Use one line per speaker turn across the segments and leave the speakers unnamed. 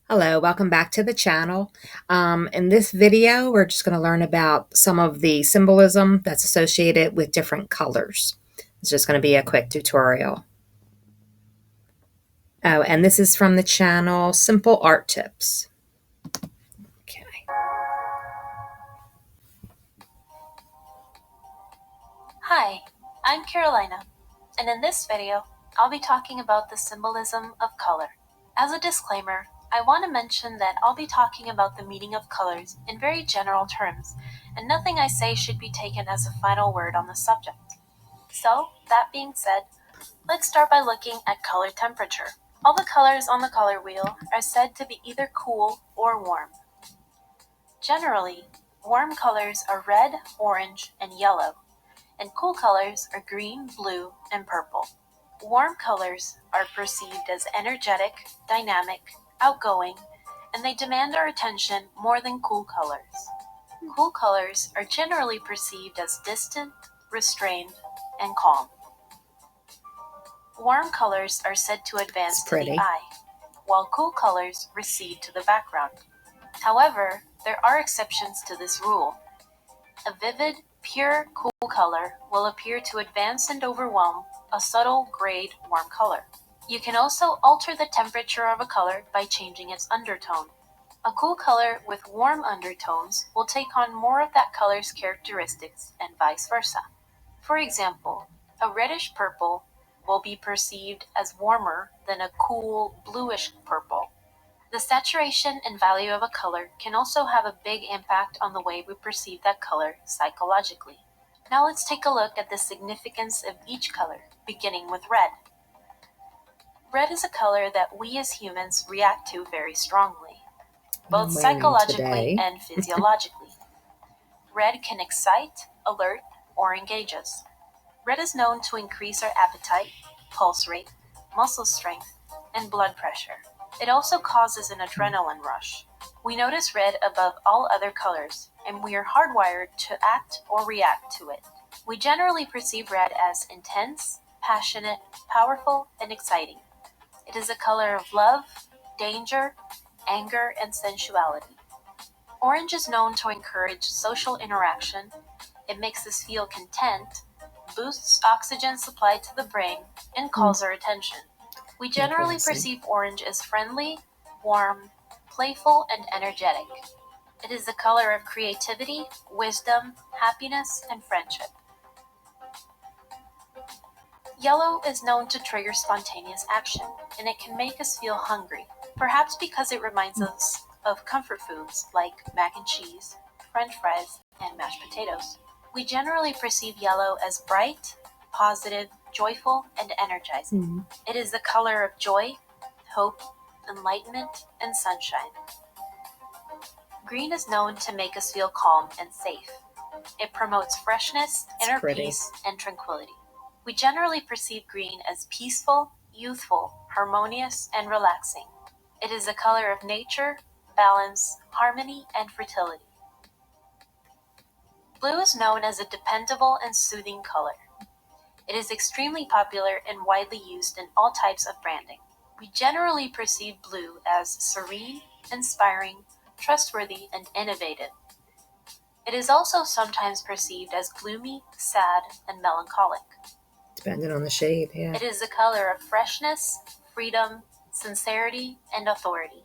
Hello, welcome back to the channel. In this video, we're just going to learn about some of the symbolism that's associated with different colors. It's just going to be a quick tutorial. Oh, and this is from the channel Simple Art Tips. Okay.
Hi, I'm Carolina, and in this video, I'll be talking about the symbolism of color. As a disclaimer, I want to mention that I'll be talking about the meaning of colors in very general terms, and nothing I say should be taken as a final word on the subject. So, that being said, let's start by looking at color temperature. All the colors on the color wheel are said to be either cool or warm. Generally, warm colors are red, orange, and yellow, and cool colors are green, blue, and purple. Warm colors are perceived as energetic, dynamic, outgoing, and they demand our attention more than cool colors. Cool colors are generally perceived as distant, restrained, and calm. Warm colors are said to advance to the eye, while cool colors recede to the background. However, there are exceptions to this rule. A vivid, pure, cool color will appear to advance and overwhelm a subtle, grayed, warm color. You can also alter the temperature of a color by changing its undertone. A cool color with warm undertones will take on more of that color's characteristics and vice versa. For example, a reddish purple will be perceived as warmer than a cool, bluish purple. The saturation and value of a color can also have a big impact on the way we perceive that color psychologically. Now let's take a look at the significance of each color, beginning with red. Red is a color that we as humans react to very strongly, both psychologically and physiologically. Red can excite, alert, or engage us. Red is known to increase our appetite, pulse rate, muscle strength, and blood pressure. It also causes an adrenaline rush. We notice red above all other colors, and we are hardwired to act or react to it. We generally perceive red as intense, passionate, powerful, and exciting. It is a color of love, danger, anger, and sensuality. Orange is known to encourage social interaction. It makes us feel content, boosts oxygen supply to the brain, and calls our attention. We generally perceive orange as friendly, warm, playful, and energetic. It is the color of creativity, wisdom, happiness, and friendship. Yellow is known to trigger spontaneous action, and it can make us feel hungry, perhaps because it reminds us of comfort foods like mac and cheese, french fries, and mashed potatoes. We generally perceive yellow as bright, positive, joyful, and energizing. It is the color of joy, hope, enlightenment, and sunshine. Green is known to make us feel calm and safe. It promotes freshness, inner peace, and tranquility. We generally perceive green as peaceful, youthful, harmonious, and relaxing. It is the color of nature, balance, harmony, and fertility. Blue is known as a dependable and soothing color. It is extremely popular and widely used in all types of branding. We generally perceive blue as serene, inspiring, trustworthy, and innovative. It is also sometimes perceived as gloomy, sad, and melancholic.
Depending on the shade, yeah.
It is the color of freshness, freedom, sincerity, and authority.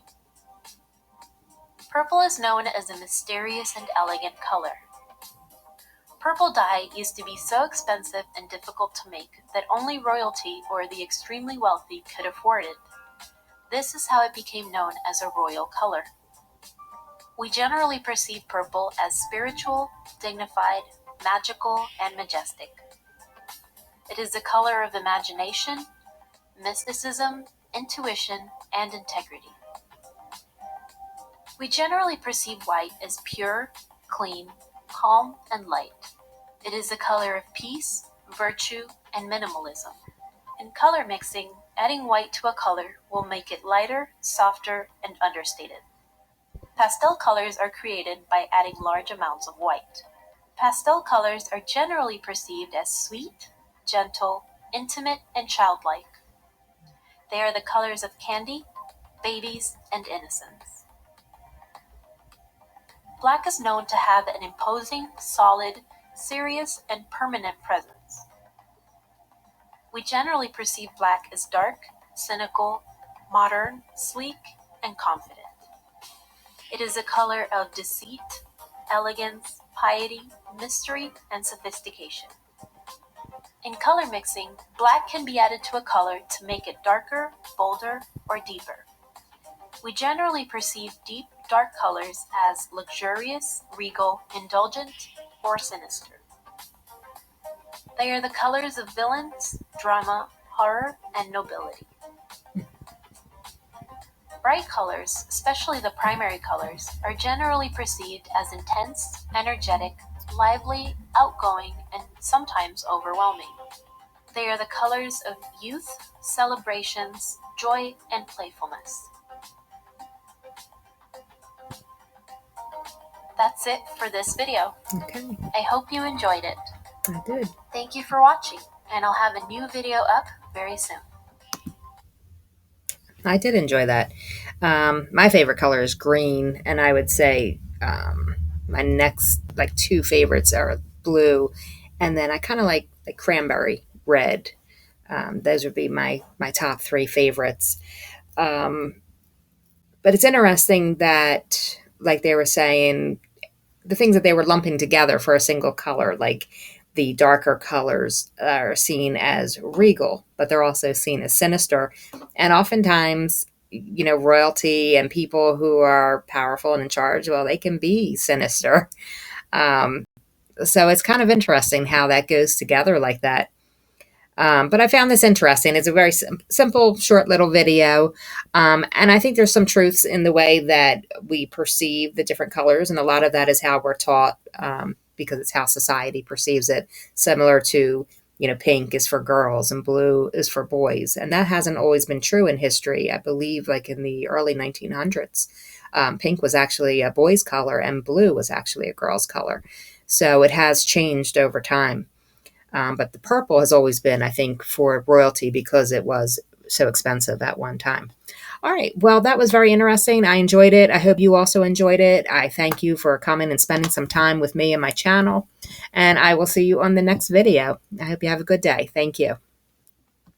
Purple is known as a mysterious and elegant color. Purple dye used to be so expensive and difficult to make that only royalty or the extremely wealthy could afford it. This is how it became known as a royal color. We generally perceive purple as spiritual, dignified, magical, and majestic. It is the color of imagination, mysticism, intuition, and integrity. We generally perceive white as pure, clean, calm, and light. It is the color of peace, virtue, and minimalism. In color mixing, adding white to a color will make it lighter, softer, and understated. Pastel colors are created by adding large amounts of white. Pastel colors are generally perceived as sweet, gentle, intimate, and childlike. They are the colors of candy, babies, and innocence. Black is known to have an imposing, solid, serious, and permanent presence. We generally perceive black as dark, cynical, modern, sleek, and confident. It is a color of deceit, elegance, piety, mystery, and sophistication. In color mixing, black can be added to a color to make it darker, bolder, or deeper. We generally perceive deep, dark colors as luxurious, regal, indulgent, or sinister. They are the colors of villains, drama, horror, and nobility. Bright colors, especially the primary colors, are generally perceived as intense, energetic, lively, outgoing, and sometimes overwhelming. They are the colors of youth, celebrations, joy, and playfulness. That's it for this video.
Okay,
I hope you enjoyed it.
I did.
Thank you for watching, and I'll have a new video up very soon.
I did enjoy that. My favorite color is green, and I would say my next like two favorites are blue, and then I kind of like cranberry red. Those would be my top three favorites. Um, but it's interesting that, like they were saying, the things that they were lumping together for a single color, like the darker colors are seen as regal, but they're also seen as sinister. And oftentimes, royalty and people who are powerful and in charge, well, they can be sinister. Um, so it's kind of interesting how that goes together like that. But I found this interesting. It's a very simple, short little video. And I think there's some truths in the way that we perceive the different colors. And a lot of that is how we're taught, because it's how society perceives it, similar to, pink is for girls and blue is for boys. And that hasn't always been true in history. I believe like in the early 1900s, pink was actually a boy's color and blue was actually a girl's color. So it has changed over time. But the purple has always been, I think, for royalty because it was so expensive at one time. All right. Well, that was very interesting. I enjoyed it. I hope you also enjoyed it. I thank you for coming and spending some time with me and my channel. And I will see you on the next video. I hope you have a good day. Thank you.